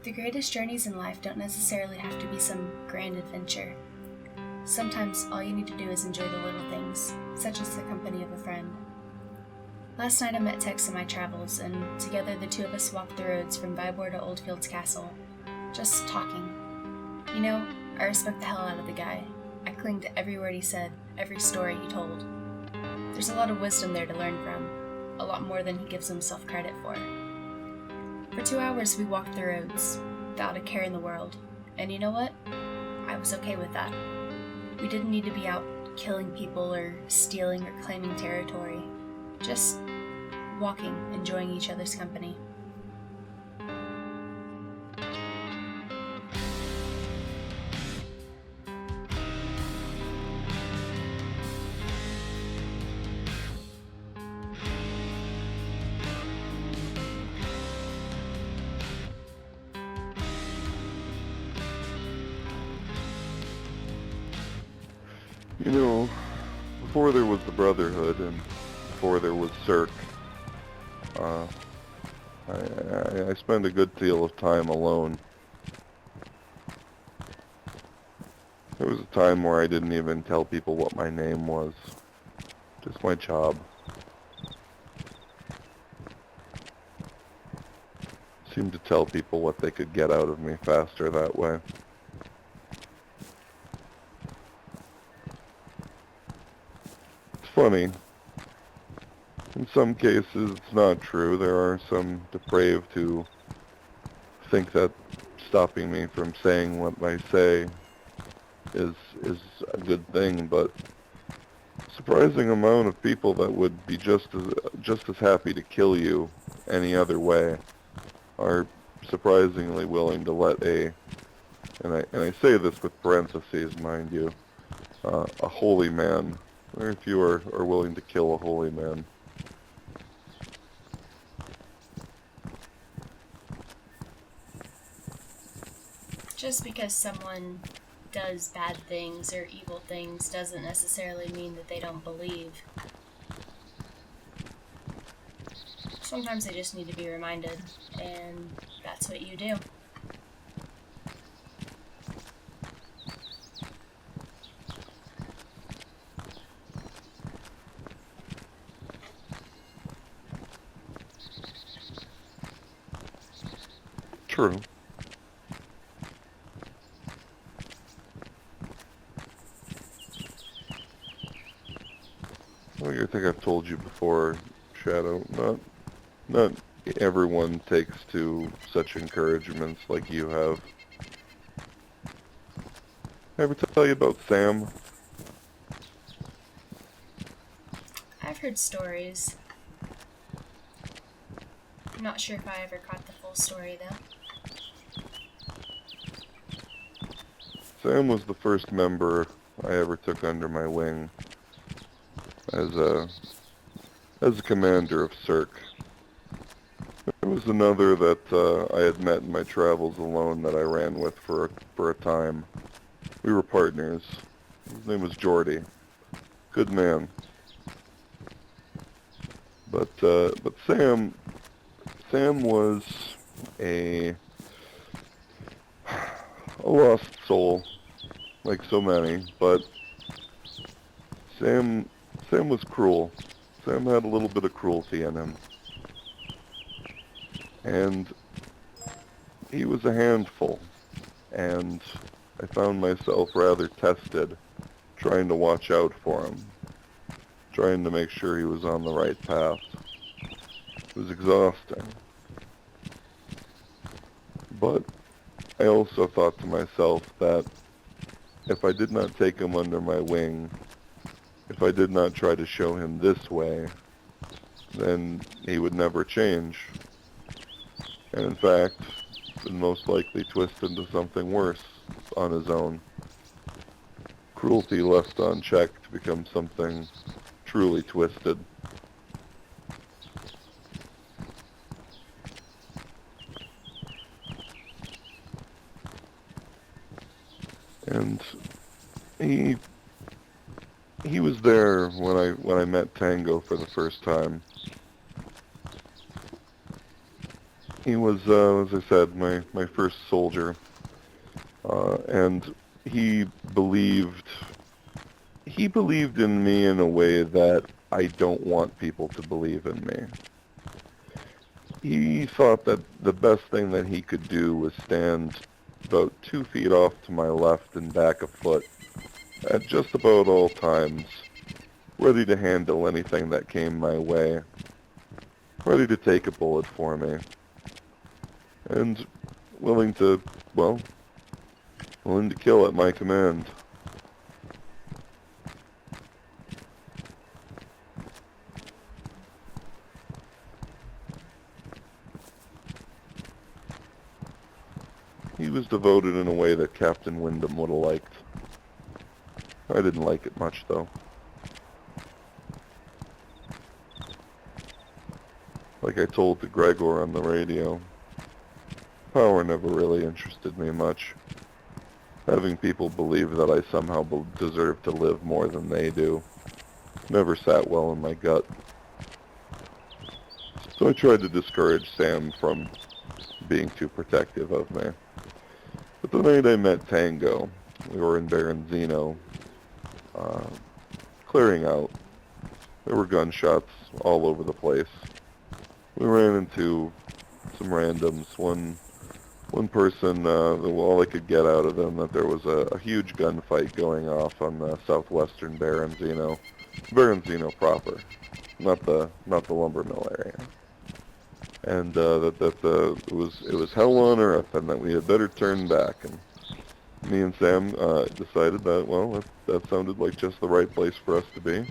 The greatest journeys in life don't necessarily have to be some grand adventure. Sometimes all you need to do is enjoy the little things, such as the company of a friend. Last night I met Tex in my travels, and together the two of us walked the roads from Vybor to Oldfields Castle, just talking. You know, I respect the hell out of the guy. I cling to every word he said, every story he told. There's a lot of wisdom there to learn from, a lot more than he gives himself credit for. For 2 hours we walked the roads, without a care in the world, and you know what? I was okay with that. We didn't need to be out killing people or stealing or claiming territory. Just walking, enjoying each other's company. You know, before there was the Brotherhood and before there was Cirque, I spent a good deal of time alone. There was a time where I didn't even tell people what my name was, just my job. Seemed to tell people what they could get out of me faster that way. It's funny. In some cases, it's not true. There are some depraved who think that stopping me from saying what I say is a good thing, but a surprising amount of people that would be just as happy to kill you any other way are surprisingly willing to let and I say this with parentheses, mind you, a holy man. Very few are willing to kill a holy man. Just because someone does bad things or evil things doesn't necessarily mean that they don't believe. Sometimes they just need to be reminded, and that's what you do. True. Well, I think I've told you before, Shadow, not everyone takes to such encouragements like you have. Ever tell you about Sam? I've heard stories. I'm not sure if I ever caught the full story, though. Sam was the first member I ever took under my wing as a commander of Cirque. There was another that I had met in my travels alone that I ran with for a time. We were partners. His name was Jordy. Good man. But Sam was a lost soul, like so many, but Sam was cruel. Sam had a little bit of cruelty in him. And he was a handful, and I found myself rather tested, trying to watch out for him, trying to make sure he was on the right path. It was exhausting. But I also thought to myself that if I did not take him under my wing, if I did not try to show him this way, then he would never change. And in fact, would most likely twist into something worse on his own. Cruelty left unchecked to become something truly twisted. And he was there when I met Tango for the first time. He was, as I said, my first soldier, and he believed he believed in me in a way that I don't want people to believe in me. He thought that the best thing that he could do was stand about 2 feet off to my left and back a foot at just about all times, ready to handle anything that came my way, ready to take a bullet for me, and willing to, well, willing to kill at my command. He was devoted in a way that Captain Wyndham would have liked. I didn't like it much, though. Like I told the Gregor on the radio, power never really interested me much. Having people believe that I somehow deserve to live more than they do never sat well in my gut. So I tried to discourage Sam from being too protective of me. But the night I met Tango, we were in Baronzino, clearing out. There were gunshots all over the place. We ran into some randoms. One person, all I could get out of them, that there was a huge gunfight going off on the southwestern Baronzino proper, not the lumber mill area. And it was hell on earth, and that we had better turn back. And me and Sam decided that, well, that sounded like just the right place for us to be.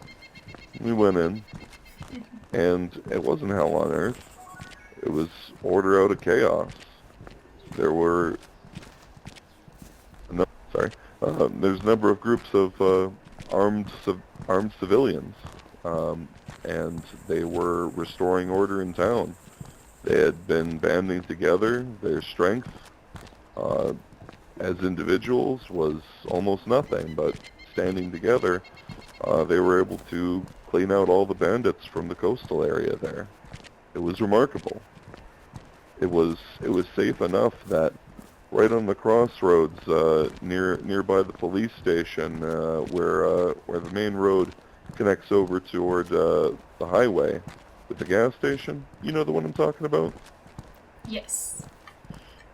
We went in, and it wasn't hell on earth. It was order out of chaos. There were there's a number of groups of armed civilians, and they were restoring order in town. They had been banding together. Their strength as individuals was almost nothing, but standing together, they were able to clean out all the bandits from the coastal area there. It was remarkable. It was safe enough that right on the crossroads nearby the police station, where the main road connects over toward the highway with the gas station. You know the one I'm talking about? Yes.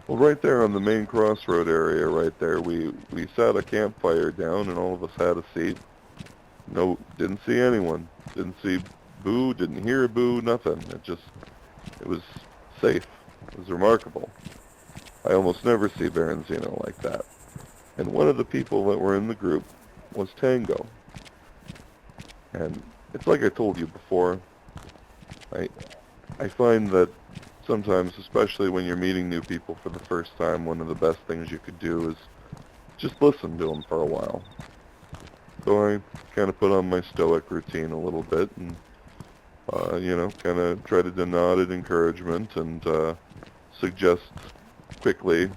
Well, right there on the main crossroad area right there, we sat a campfire down, and all of us had a seat. No, didn't see anyone. Didn't see boo, didn't hear a boo, nothing. It was safe. It was remarkable. I almost never see Baronzino like that. And one of the people that were in the group was Tango. And it's like I told you before, I find that sometimes, especially when you're meeting new people for the first time, one of the best things you could do is just listen to them for a while. So I kind of put on my stoic routine a little bit and, kind of try to nod at encouragement and suggest quickly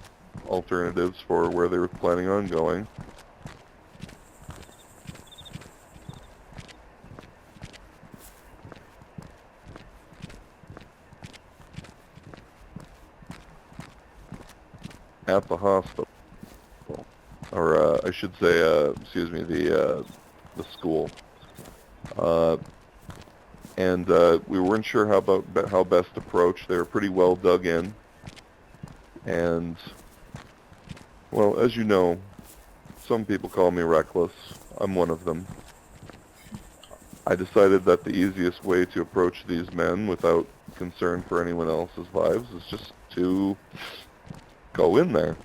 alternatives for where they were planning on going. At the hospital, or I should say, the school, and we weren't sure how best to approach. They were pretty well dug in, and well, as you know, some people call me reckless. I'm one of them. I decided that the easiest way to approach these men without concern for anyone else's lives is just to go in there.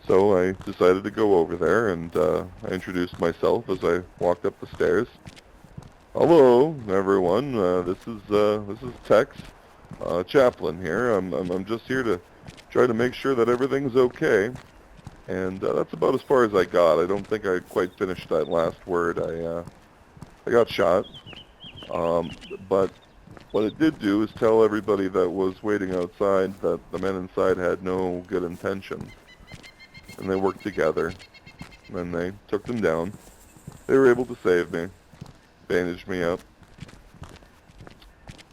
So I decided to go over there, and I introduced myself as I walked up the stairs. Hello, everyone. This is Tex, chaplain here. I'm just here to try to make sure that everything's okay. And that's about as far as I got. I don't think I quite finished that last word. I got shot. But what it did do is tell everybody that was waiting outside that the men inside had no good intentions. And they worked together. And they took them down. They were able to save me. Bandaged me up.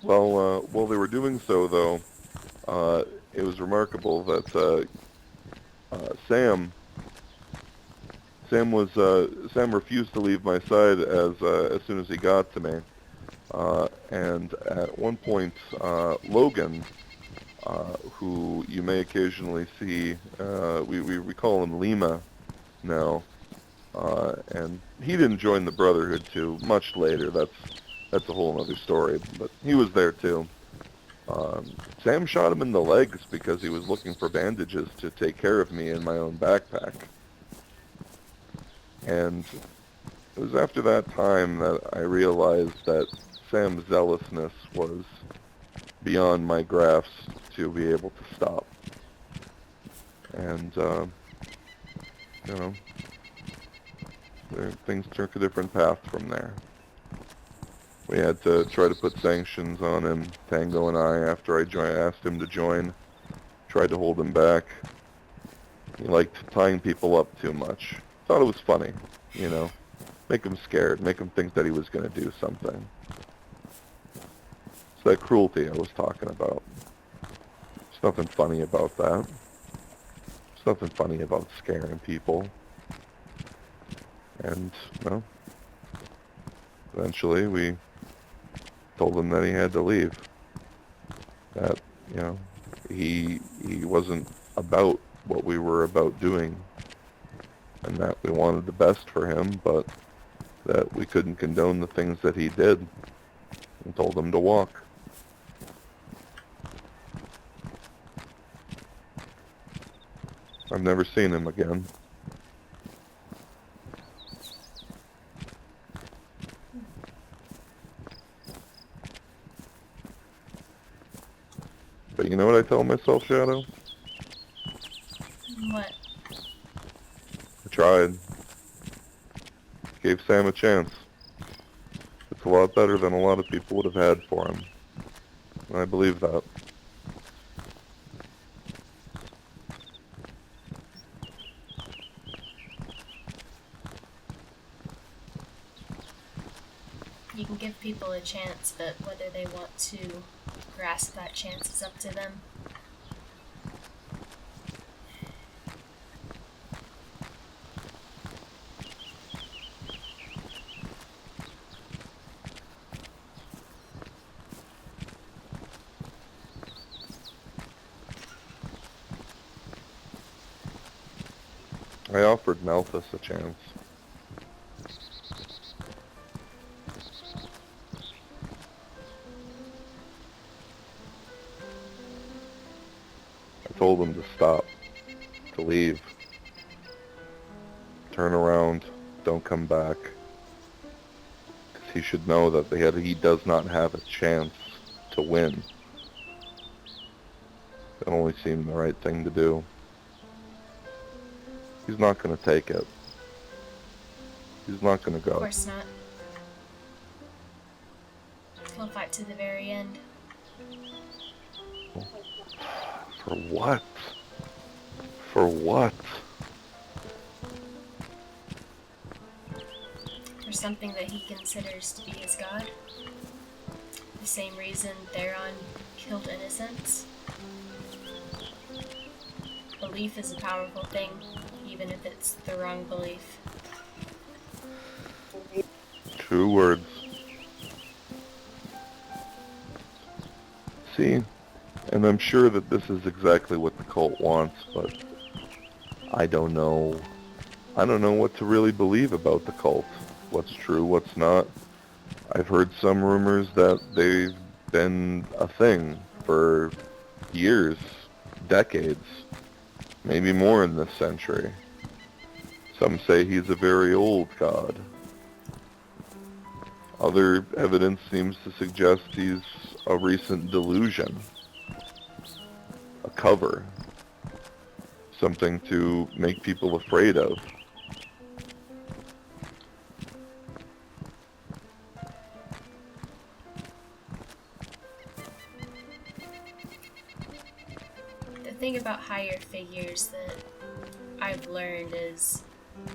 Well, while they were doing so, though, it was remarkable that Sam Sam refused to leave my side as soon as he got to me. And at one point, Logan, who you may occasionally see, we call him Lima now, and he didn't join the Brotherhood too much later. That's a whole other story, but he was there too. Sam shot him in the legs because he was looking for bandages to take care of me in my own backpack. And it was after that time that I realized that Sam's zealousness was beyond my grasp to be able to stop. And, you know, things took a different path from there. We had to try to put sanctions on him, Tango and I, after I asked him to join. Tried to hold him back. He liked tying people up too much. Thought it was funny, you know. Make him scared, make him think that he was going to do something. It's that cruelty I was talking about. There's nothing funny about that. There's nothing funny about scaring people. And, well, eventually we told him that he had to leave. That, you know, he wasn't about what we were about doing. And that we wanted the best for him, but that we couldn't condone the things that he did. And told him to walk. I've never seen him again. But you know what I tell myself, Shadow? What? I tried. Gave Sam a chance. It's a lot better than a lot of people would have had for him. And I believe that. You can give people a chance, but whether they want to grasp that chance is up to them. I offered Malthus a chance. I told him to stop, to leave, turn around, don't come back. Because he should know that he does not have a chance to win. It only seemed the right thing to do. He's not going to take it. He's not going to go. Of course not. He'll fight to the very end. For what? For what? For something that he considers to be his god. The same reason Theron killed innocents. Belief is a powerful thing, even if it's the wrong belief. True words. See, and I'm sure that this is exactly what the cult wants, but I don't know. I don't know what to really believe about the cult. What's true, what's not. I've heard some rumors that they've been a thing for years, decades, maybe more in this century. Some say he's a very old god. Other evidence seems to suggest he's a recent delusion. A cover. Something to make people afraid of. The thing about higher figures that I've learned is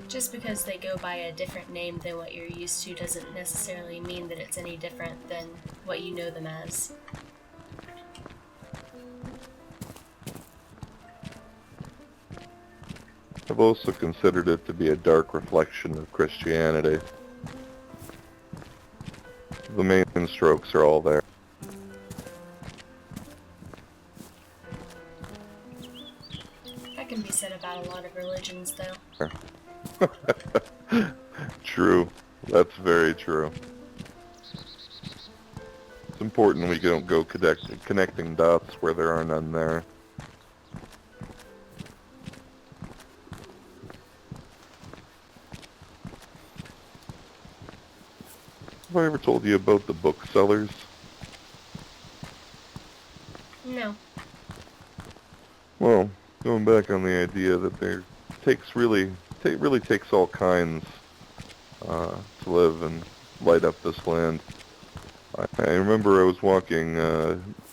just because they go by a different name than what you're used to doesn't necessarily mean that it's any different than what you know them as. I've also considered it to be a dark reflection of Christianity. The main strokes are all there. That can be said about a lot of religions, though. True. That's very true. It's important we don't go connecting dots where there are none there. Have I ever told you about the booksellers? No. Well, going back on the idea that there really takes all kinds to live and light up this land. I remember I was walking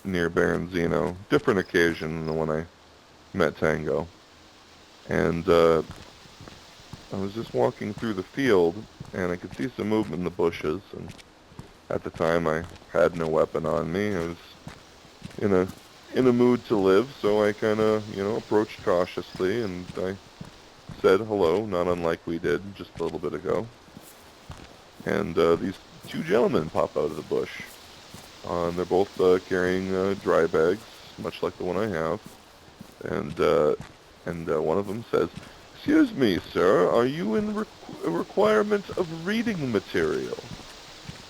near Baronzino, different occasion than the one I met Tango, and I was just walking through the field, and I could see some movement in the bushes, and at the time I had no weapon on me. I was in a mood to live, so I kind of, approached cautiously, and I said hello, not unlike we did just a little bit ago. And these two gentlemen pop out of the bush. And they're both carrying dry bags, much like the one I have. And one of them says, "Excuse me, sir, are you in requirement of reading material?"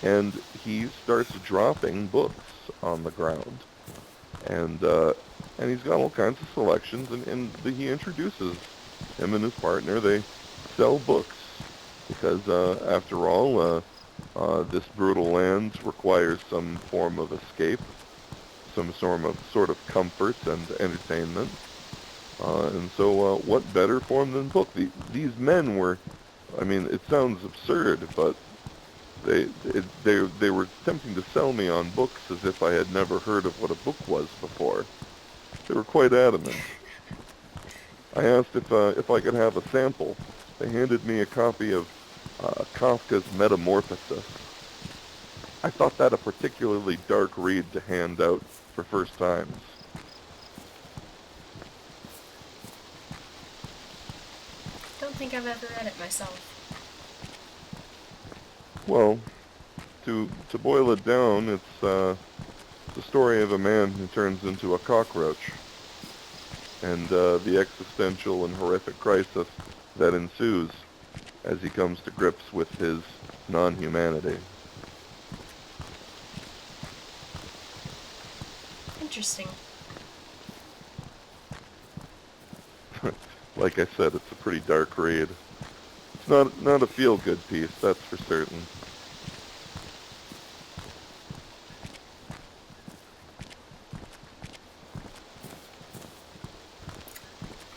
And he starts dropping books on the ground. And he's got all kinds of selections, and he introduces him and his partner. They sell books because, after all, this brutal land requires some form of escape, some sort of comfort and entertainment. And so what better form than book? These men were, I mean, it sounds absurd, but they were attempting to sell me on books as if I had never heard of what a book was before. They were quite adamant. I asked if I could have a sample. They handed me a copy of Kafka's Metamorphosis. I thought that a particularly dark read to hand out for first times. Don't think I've ever read it myself. Well, to boil it down, it's the story of a man who turns into a cockroach, and the existential and horrific crisis that ensues as he comes to grips with his non-humanity. Interesting. Like I said, it's a pretty dark read. It's not a feel-good piece, that's for certain.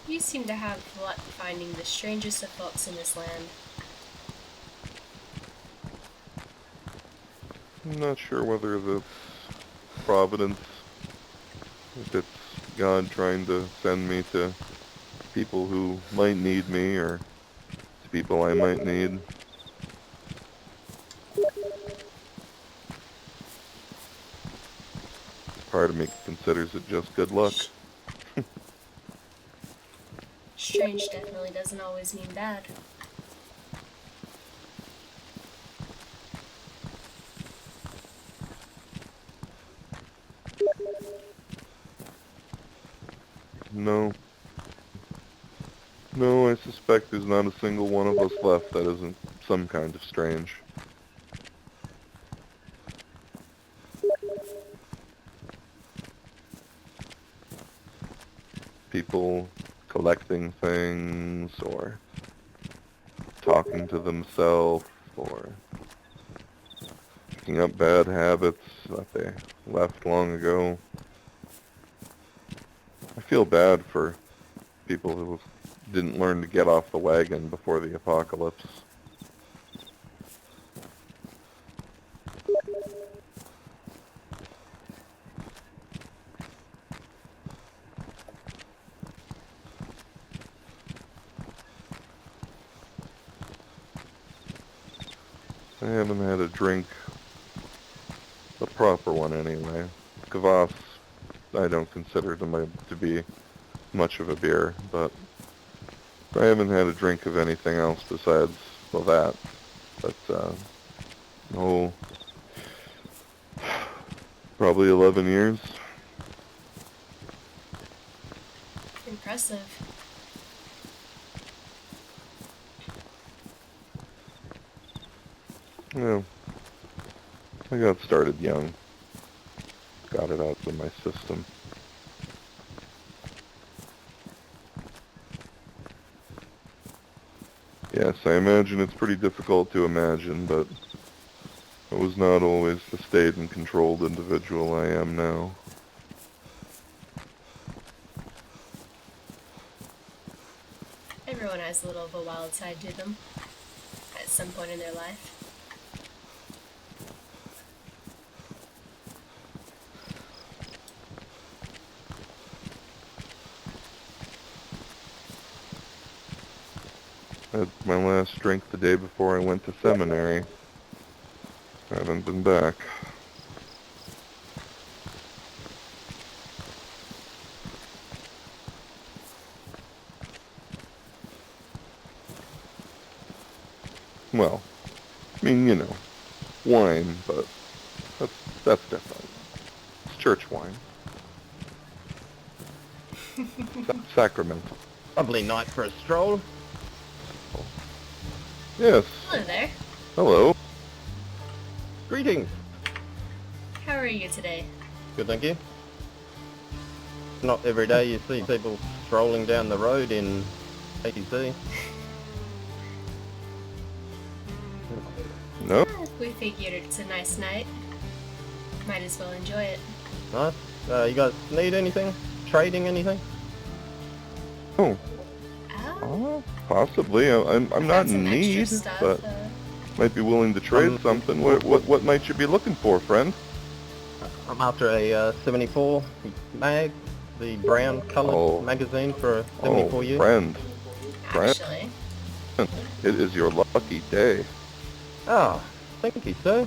You seem to have luck finding the strangest of books in this land. I'm not sure whether that's providence, if it's God trying to send me to people who might need me, or to people I might need. Part of me considers it just good luck. Strange definitely doesn't always mean bad. No, I suspect there's not a single one of us left that isn't some kind of strange. People collecting things, or talking to themselves, or picking up bad habits that they left long ago. I feel bad for people who didn't learn to get off the wagon before the apocalypse. I haven't had a drink, the proper one anyway. Kvass, I don't consider to be much of a beer, but I haven't had a drink of anything else besides, well, that. But, no, probably 11 years. Impressive. Yeah, I got started young. Got it out of my system. Yes, I imagine it's pretty difficult to imagine, but I was not always the staid and controlled individual I am now. Everyone has a little of a wild side to them at some point in their life. I had my last drink the day before I went to seminary. I haven't been back. Well, I mean, you know, wine, but that's different. It's church wine. Sacramental. Lovely night for a stroll. Yes. Hello there. Hello. Greetings. How are you today? Good, thank you. Not every day you see people strolling down the road in ATC. No? We figured it's a nice night. Might as well enjoy it. Nice. You guys need anything? Trading anything? Oh. Oh, Possibly. I'm I've not got some in extra need, stuff, but might be willing to trade something. What might you be looking for, friend? I'm after a 74 mag, the brown coloured magazine for a 74U. Friend. actually. It is your lucky day. Oh, thank you, sir.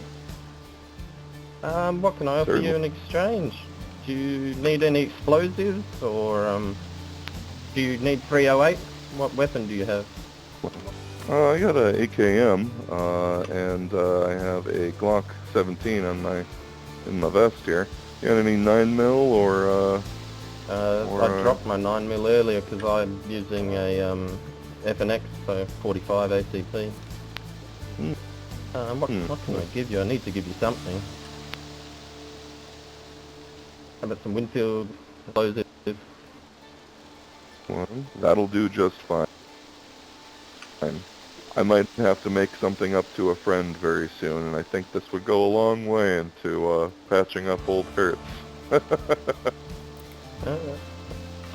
What can I offer Certainly. you in exchange? Do you need any explosives, or do you need 308? What weapon do you have? I got a AKM, and I have a Glock 17 on in my vest here. You got any 9mm or I dropped my 9mm earlier because I'm using a FNX, so 45 ACP. What can I give you? I need to give you something. How about some Winfield explosives? Well, that'll do just fine. I might have to make something up to a friend very soon, and I think this would go a long way into patching up old hurts. Oh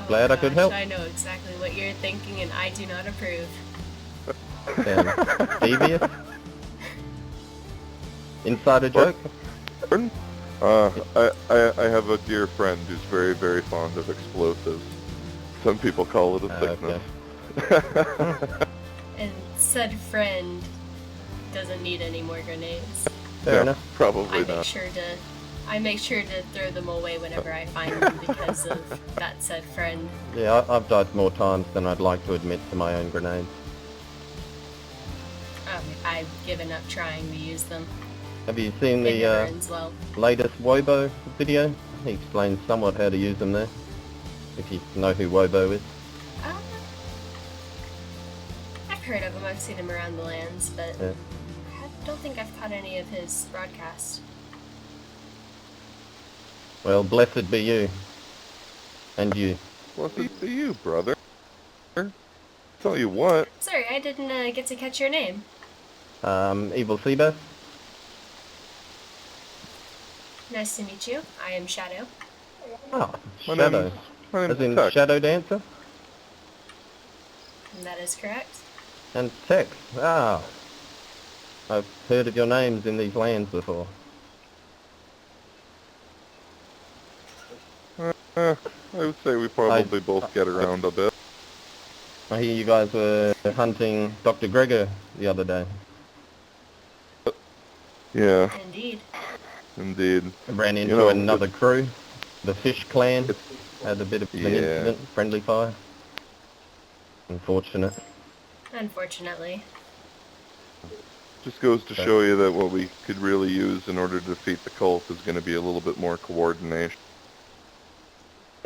Glad I could help. I know exactly what you're thinking, and I do not approve. Devious? Insider joke? I have a dear friend who's very, very fond of explosives. Some people call it a sickness. Okay. And said friend doesn't need any more grenades. Fair enough. Probably I not. make sure to throw them away whenever I find them because of that said friend. Yeah, I've died more times than I'd like to admit to my own grenades. I've given up trying to use them. Have you seen It never the ends well. latest Wobo video? He explains somewhat how to use them there. If you know who Wobo is. I've heard of him. I've seen him around the lands, but Yeah. I don't think I've caught any of his broadcasts. Well, blessed be you. And you. Blessed be you, brother. Tell you what. Sorry, I didn't get to catch your name. Evil Seabass? Nice to meet you. I am Shadow. Oh, My Shadow. name's As in Tex. Shadow Dancer? And that is correct. And Tex. Ah. I've heard of your names in these lands before. I would say we probably both get around a bit. I hear you guys were hunting Dr. Gregor the other day. Yeah, Indeed. indeed. Ran into know, another crew. The Fish Clan had a bit of an incident, friendly fire. Unfortunate. Unfortunately. Just goes to Okay. show you that what we could really use in order to defeat the cult is going to be a little bit more coordination.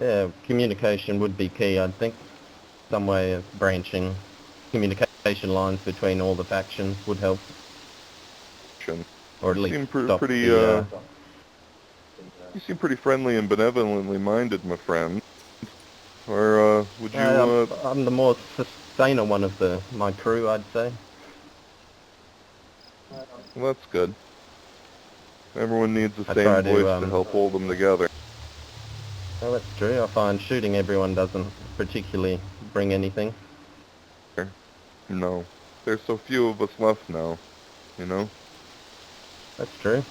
Yeah, communication would be key, I think. Some way of branching communication lines between all the factions would help, or at You least seem stop pretty, the... you seem pretty friendly and benevolently minded, my friend. Or, would you, I'm the more sustainer one of my crew, I'd say. well, that's good. Everyone needs the I same try voice to, to help hold them together. Well, that's true. I find shooting everyone doesn't particularly bring anything. No. There's so few of us left now, you know? That's true.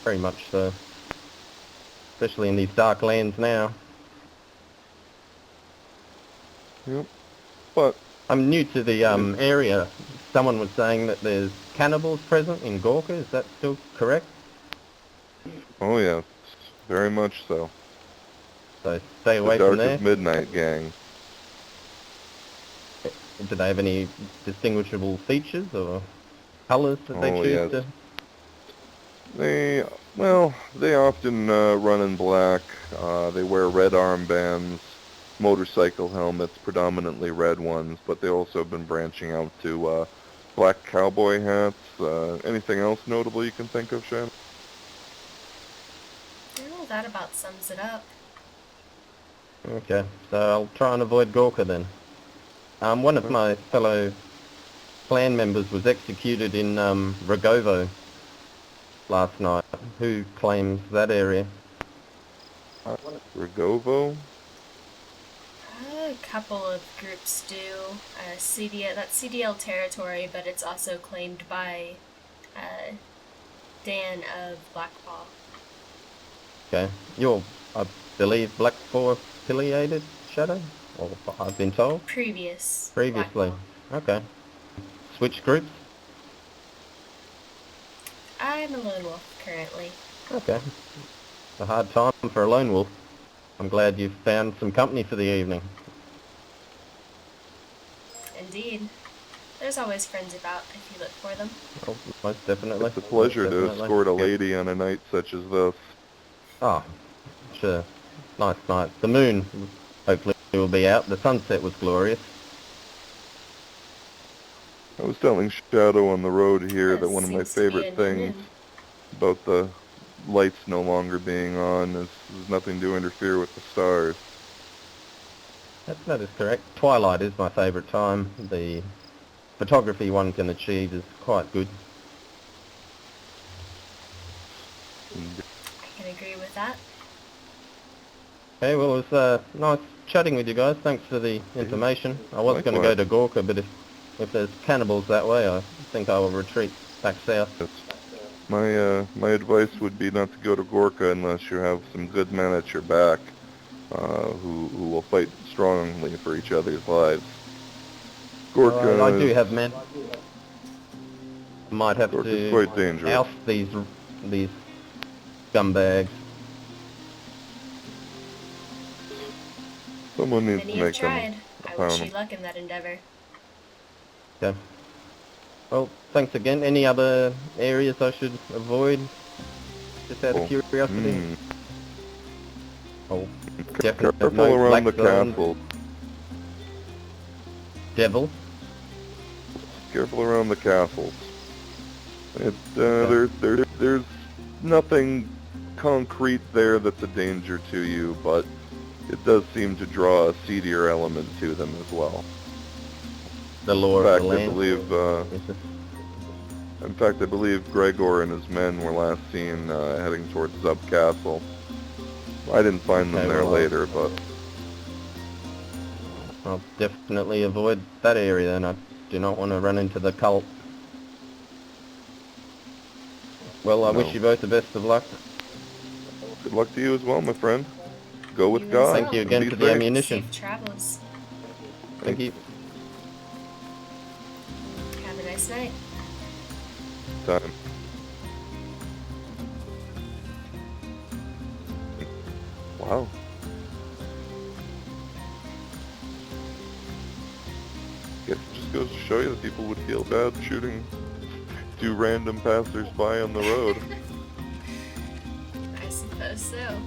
Very much so. Especially in these dark lands now. Yep. But I'm new to the area. Someone was saying that there's cannibals present in Gorka. Is that still correct? oh yes, very much so. So stay The away from Dark there. of Midnight gang. Do they have any distinguishable features or colours that they Oh, choose yes. to? They often run in black. They wear red armbands, motorcycle helmets, predominantly red ones, but they also have been branching out to black cowboy hats. Anything else notable you can think of, Shan? Well, that about sums it up. Okay, so I'll try and avoid Gorka then. One of my fellow clan members was executed in Rogovo last night. Who claims that area? Rogovo? A couple of groups do. That's CDL territory, but it's also claimed by Dan of Blackpaw. Okay, you're, I believe, Blackpaw affiliated, Shadow? Or I've been told? Previously. Previously. Okay. Switch groups? I'm a lone wolf currently. Okay. A hard time for a lone wolf. I'm glad you've found some company for the evening. Indeed. There's always friends about if you look for them. Oh, most definitely. It's a pleasure Most to definitely. escort a lady on a night such as this. Oh, sure. Nice night. The moon hopefully will be out. The sunset was glorious. I was telling Shadow on the road here that one of my Seems to be a favorite new things moon. about the lights no longer being on is there's nothing to interfere with the stars. That is correct. Twilight is my favourite time. The photography one can achieve is quite good. I can agree with that. Okay, well, it was nice chatting with you guys. Thanks for the information. I was going to go to Gorka, but if there's cannibals that way, I think I will retreat back south. My advice would be not to go to Gorka unless you have some good men at your back who will fight strongly for each other's lives. Gorka, I do have men. Might have Gorka's to quite dangerous. oust these scumbags. Someone needs Many to have make them tried. a I wish pound. you luck in that endeavor. Okay. Well, thanks again. Any other areas I should avoid? Just out of curiosity. Oh, definitely Careful no around the black zones. castle. Devil. Careful around the castles. Okay. There's nothing concrete there that's a danger to you, but it does seem to draw a seedier element to them as well. The lore In of fact, the land. In fact, I believe Gregor and his men were last seen heading towards Zub Castle. I didn't find them there later, but I'll definitely avoid that area then. I do not want to run into the cult. Well, I wish you both the best of luck. Good luck to you as well, my friend. Go with You as God. well. Thank you and again be for the safe. ammunition. Safe travels. Thank you. Have a nice night. Time. Wow. It just goes to show you that people would feel bad shooting 2 random passers-by on the road. I suppose so.